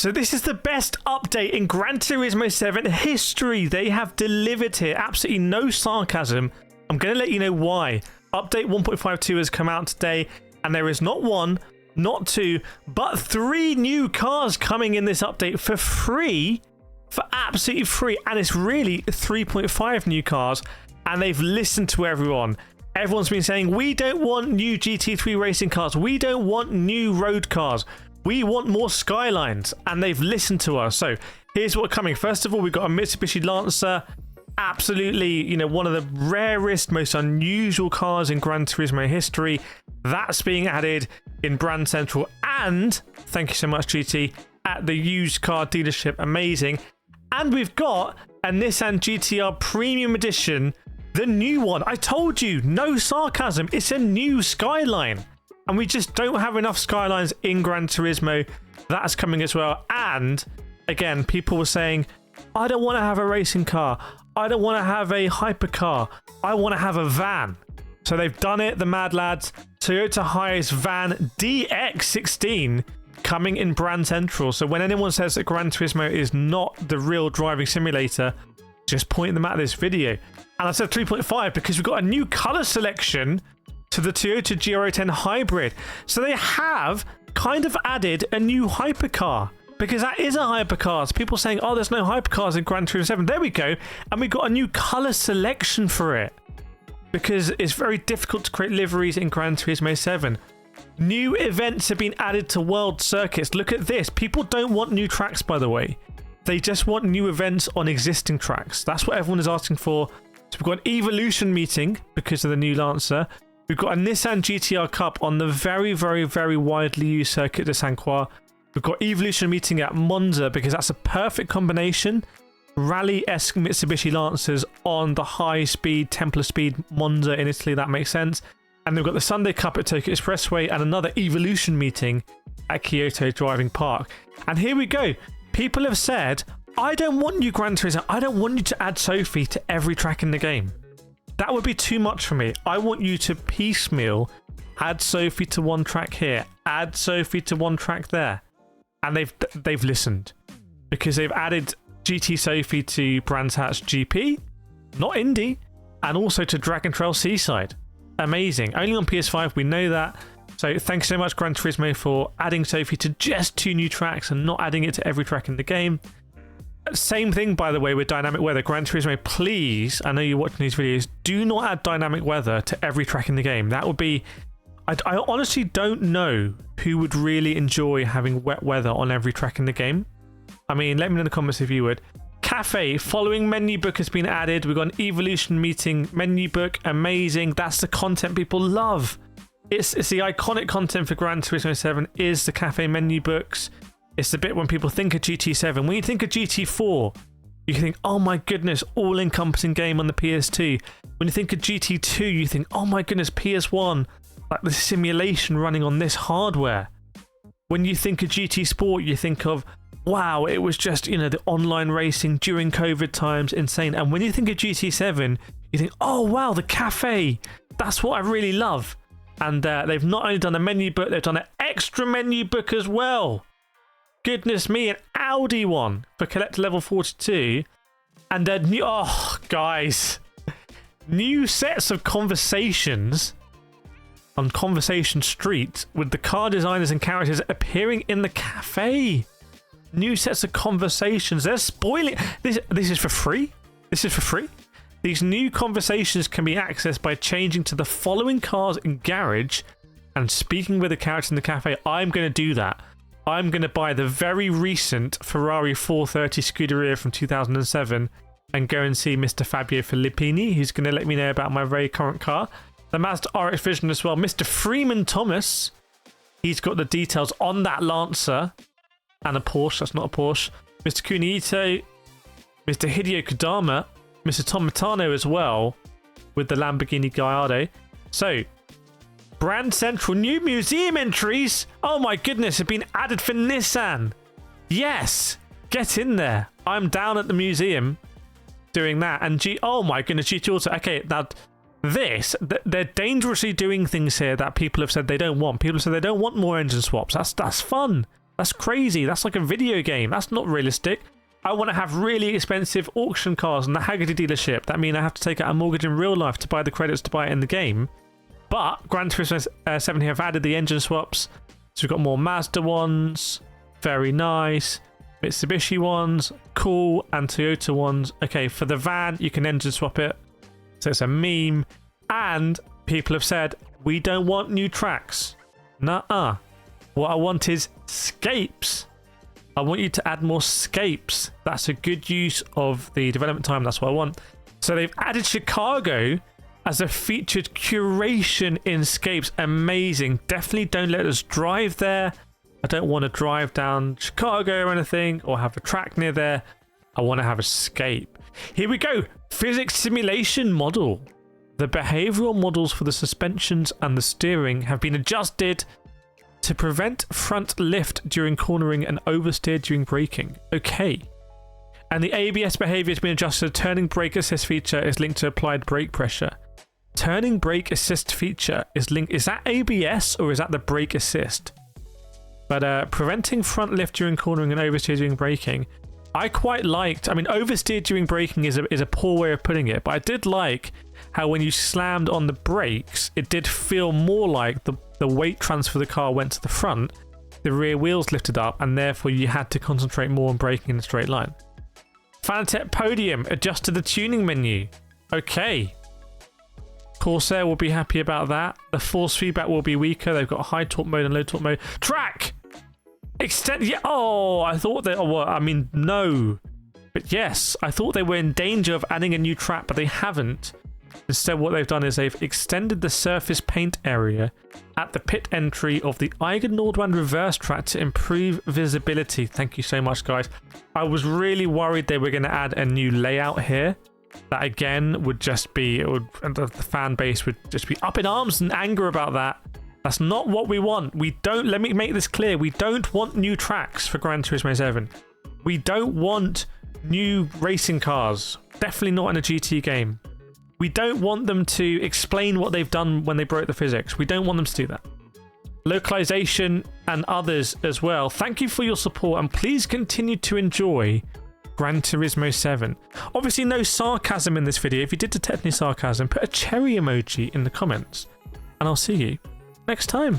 So this is the best update in Gran Turismo 7 history. They have delivered here. Absolutely no sarcasm. I'm going to let you know why. Update 1.52 has come out today, and there is not one, not two, but 3 new cars coming in this update for free. For absolutely free. And it's really 3.5 new cars, and they've listened to everyone. Everyone's been saying, we don't want new GT3 racing cars. We don't want new road cars. We want more Skylines, and they've listened to us. So here's what's coming. First of all, we've got a Mitsubishi Lancer. Absolutely, you know, one of the rarest, most unusual cars in Gran Turismo history. That's being added in Brand Central. And, thank you so much, GT, at the used car dealership. Amazing. And we've got a Nissan GTR Premium Edition, the new one. I told you, no sarcasm. It's a new Skyline. And we just don't have enough Skylines in Gran Turismo. That's coming as well. And again, people were saying, I don't want to have a racing car. I don't want to have a hypercar. I want to have a van. So they've done it, the Mad Lads. Toyota Hiace Van DX16 coming in Brand Central. So when anyone says that Gran Turismo is not the real driving simulator, just point them at this video. And I said 3.5 because we've got a new color selection to the Toyota GR10 Hybrid. So they have kind of added a new hypercar, because that is a hypercar. So people saying, oh, there's no hypercars in Gran Turismo 7. There we go. And we've got a new color selection for it, because it's very difficult to create liveries in Gran Turismo 7. New events have been added to world circuits. Look at this. People don't want new tracks, by the way. They just want new events on existing tracks. That's what everyone is asking for. So we've got an Evolution meeting because of the new Lancer. We've got a Nissan GTR Cup on the very, very, very widely used Circuit de San Croix. We've got Evolution meeting at Monza because that's a perfect combination. Rally-esque Mitsubishi Lancers on the high-speed, Templar Speed Monza in Italy. That makes sense. And we've got the Sunday Cup at Tokyo Expressway and another Evolution meeting at Kyoto Driving Park. And here we go. People have said, I don't want you, Gran Turismo. I don't want you to add Sophy to every track in the game. That would be too much for me. I want you to piecemeal, add Sophy to one track here, add Sophy to one track there. And they've listened, because they've added GT Sophy to Brands Hatch GP, not Indy, and also to Dragon Trail Seaside. Amazing. Only on PS5, we know that. So thanks so much, Gran Turismo, for adding Sophy to just 2 new tracks and not adding it to every track in the game. Same thing, by the way, with dynamic weather. Gran Turismo, please, I know you're watching these videos, do not add dynamic weather to every track in the game. That would be... I honestly don't know who would really enjoy having wet weather on every track in the game. I mean, let me know in the comments if you would. Cafe, following menu book has been added. We've got an Evolution meeting menu book. Amazing. That's the content people love. It's the iconic content for Gran Turismo 7 is the cafe menu books. It's the bit when people think of GT7. When you think of GT4, you think, oh my goodness, all-encompassing game on the PS2. When you think of GT2, you think, oh my goodness, PS1, like the simulation running on this hardware. When you think of GT Sport, you think of, wow, it was just, you know, the online racing during COVID times, insane. And when you think of GT7, you think, oh wow, the cafe, that's what I really love. And they've not only done a menu book, they've done an extra menu book as well. Goodness me, an Audi one for Collector Level 42. And new, oh, guys, new sets of conversations on Conversation Street with the car designers and characters appearing in the cafe. New sets of conversations. They're spoiling. This is for free. This is for free. These new conversations can be accessed by changing to the following cars in garage and speaking with the characters in the cafe. I'm going to do that. I'm going to buy the very recent Ferrari 430 Scuderia from 2007 and go and see Mr. Fabio Filippini, who's going to let me know about my very current car. The Mazda RX Vision as well. Mr. Freeman Thomas, he's got the details on that Lancer and a Porsche. That's not a Porsche. Mr. Kunito, Mr. Hideo Kodama, Mr. Tomatano as well with the Lamborghini Gallardo. So, Brand Central, new museum entries. Oh my goodness, have been added for Nissan. Yes, get in there. I'm down at the museum doing that. And oh my goodness, GT Auto. Okay, now they're dangerously doing things here that people have said they don't want. People have said they don't want more engine swaps. That's fun. That's crazy. That's like a video game. That's not realistic. I want to have really expensive auction cars in the Haggerty dealership. That means I have to take out a mortgage in real life to buy the credits to buy it in the game. But Gran Turismo 7 here have added the engine swaps. So we've got more Mazda ones. Very nice. Mitsubishi ones. Cool. And Toyota ones. Okay, for the van, you can engine swap it. So it's a meme. And people have said, we don't want new tracks. Nuh-uh. What I want is scapes. I want you to add more scapes. That's a good use of the development time. That's what I want. So they've added Chicago as a featured curation in scapes. Amazing. Definitely don't let us drive there. I don't want to drive down Chicago or anything or have a track near there. I want to have a scape. Here we go. Physics simulation model. The behavioral models for the suspensions and the steering have been adjusted to prevent front lift during cornering and oversteer during braking. Okay. And the ABS behavior has been adjusted. Turning brake assist feature is linked to applied brake pressure. Turning brake assist feature is linked. Is that ABS or is that the brake assist? But preventing front lift during cornering and oversteer during braking. I quite liked, I mean, oversteer during braking is a poor way of putting it, but I did like how when you slammed on the brakes, it did feel more like the weight transfer of the car went to the front, the rear wheels lifted up, and therefore you had to concentrate more on braking in a straight line. Fanatec Podium, adjusted the tuning menu. Okay. Corsair will be happy about that. The force feedback will be weaker. They've got high torque mode and low torque mode. Track! Extend, yeah. Oh, I thought they. Oh, well, I mean, no, but yes, I thought they were in danger of adding a new track, but they haven't. Instead, what they've done is they've extended the surface paint area at the pit entry of the Eigen Nordwand reverse track to improve visibility. Thank you so much, guys. I was really worried they were going to add a new layout here. That again would just be, the fan base would just be up in arms and anger about that. That's not what we want. We don't, let me make this clear, we don't want new tracks for Gran Turismo 7. We don't want new racing cars. Definitely not in a GT game. We don't want them to explain what they've done when they broke the physics. We don't want them to do that. Localization and others as well. Thank you for your support and please continue to enjoy Gran Turismo 7. Obviously no sarcasm in this video. If you did detect any sarcasm, put a cherry emoji in the comments and I'll see you next time.